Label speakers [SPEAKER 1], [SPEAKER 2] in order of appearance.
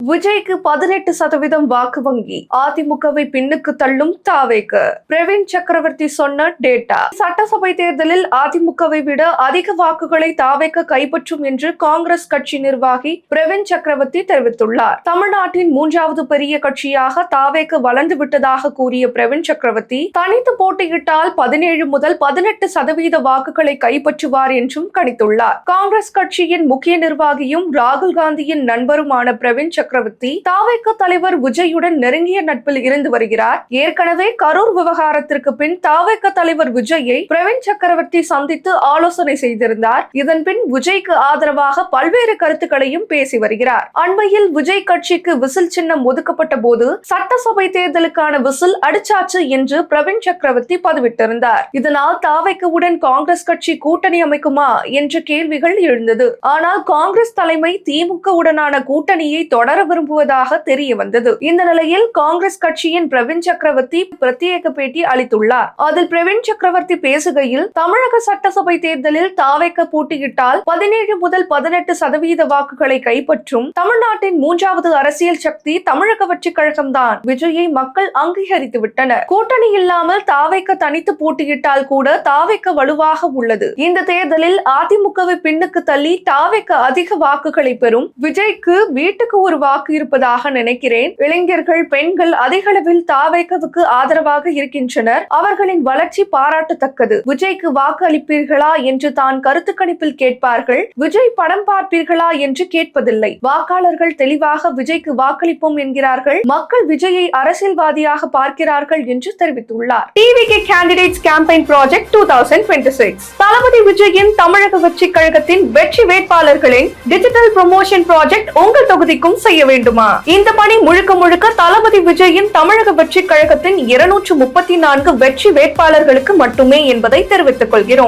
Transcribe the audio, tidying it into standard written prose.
[SPEAKER 1] விஜய்க்கு 18% வாக்கு வங்கி, அதிமுகவை பின்னுக்கு தள்ளும் தாவேக. பிரவீன் சக்கரவர்த்தி சொன்ன டேட்டா. சட்டசபை தேர்தலில் அதிமுகவை விட அதிக வாக்குகளை தாவேக கைப்பற்றும் என்று காங்கிரஸ் கட்சி நிர்வாகி பிரவீன் சக்கரவர்த்தி தெரிவித்துள்ளார். தமிழ்நாட்டின் 3வது பெரிய கட்சியாக தாவேக வளர்ந்து விட்டதாக கூறிய பிரவீன் சக்கரவர்த்தி, தனித்து போட்டியிட்டால் 17 முதல் 18% வாக்குகளை கைப்பற்றுவார் என்றும் கணித்துள்ளார். காங்கிரஸ் கட்சியின் முக்கிய நிர்வாகியும் ராகுல் காந்தியின் நண்பருமான பிரவீன் சக்கரவர்த்தி தாவேக தலைவர் விஜயுடன் நெருங்கிய நட்பில் இருந்து வருகிறார். ஏற்கனவே கரூர் விவகாரத்திற்கு பின் தாவேக தலைவர் விஜயை பிரவீன் சக்கரவர்த்தி சந்தித்து ஆலோசனை செய்திருந்தார். இதன் பின் விஜய்க்கு ஆதரவாக பல்வேறு கருத்துக்களையும் பேசி வருகிறார். அண்மையில் விஜய் கட்சிக்கு விசில் சின்னம் ஒதுக்கப்பட்ட போது சட்டசபை தேர்தலுக்கான விசில் அடிச்சாச்சு என்று பிரவீன் சக்கரவர்த்தி பதிவிட்டிருந்தார். இதனால் தாவேகவுடன் காங்கிரஸ் கட்சி கூட்டணி அமைக்குமா என்ற கேள்விகள் எழுந்தது. ஆனால் காங்கிரஸ் தலைமை திமுக உடனான கூட்டணியை தொடர விரும்புவதாக தெரிய வந்தது. இந்த நிலையில் காங்கிரஸ் கட்சியின் பிரவீன் சக்கரவர்த்தி பிரத்யேக பேட்டி அளித்துள்ளார். அதில் பிரவீன் சக்கரவர்த்தி பேசுகையில், தமிழக சட்டசபை தேர்தலில் தாவேக போட்டியிட்டால் 17 முதல் 18% வாக்குகளை கைப்பற்றும். தமிழ்நாட்டின் 3வது அரசியல் சக்தி தமிழக வெற்றிக் கழகம்தான். விஜயை மக்கள் அங்கீகரித்து விட்டனர். கூட்டணி இல்லாமல் தாவேக தனித்து போட்டியிட்டால் கூட தாவேக வலுவாக உள்ளது. இந்த தேர்தலில் அதிமுகவை பின்னுக்கு தள்ளி தாவேக அதிக வாக்குகளை பெறும். விஜய்க்கு வீட்டுக்கு ஒரு வாக்கு இருப்பதாக நினைக்கிறேன். இளைஞர்கள், பெண்கள் அதிக அளவில் தாவேகவுக்கு ஆதரவாக இருக்கின்றனர். அவர்களின் வளர்ச்சி பாராட்டத்தக்கது. விஜய்க்கு வாக்கு அளிப்பீர்களா என்று தான் கருத்து கணிப்பில் கேட்பார்கள். விஜய் படம் பார்ப்பீர்களா என்று கேட்பதில்லை. வாக்காளர்கள் தெளிவாக விஜய்க்கு வாக்களிப்போம் என்கிறார்கள். மக்கள் விஜயை அரசியல்வாதியாக பார்க்கிறார்கள் என்று தெரிவித்துள்ளார். டிவிகே கேண்டிடேட்ஸ் கேம்பெயின் ப்ராஜெக்ட் 2026 தளபதி விஜயின் தமிழக வெற்றிக் கழகத்தின் வெற்றி வேட்பாளர்களின் டிஜிட்டல் ப்ரமோஷன் ப்ராஜெக்ட் உங்கள் தொகுதிக்கும் செய்ய வேண்டுமா? இந்த பணி முழுக்க முழுக்க தளபதி விஜயின் தமிழக வெற்றிக் கழகத்தின் 234 வெற்றி வேட்பாளர்களுக்கு மட்டுமே என்பதை தெரிவித்துக் கொள்கிறோம்.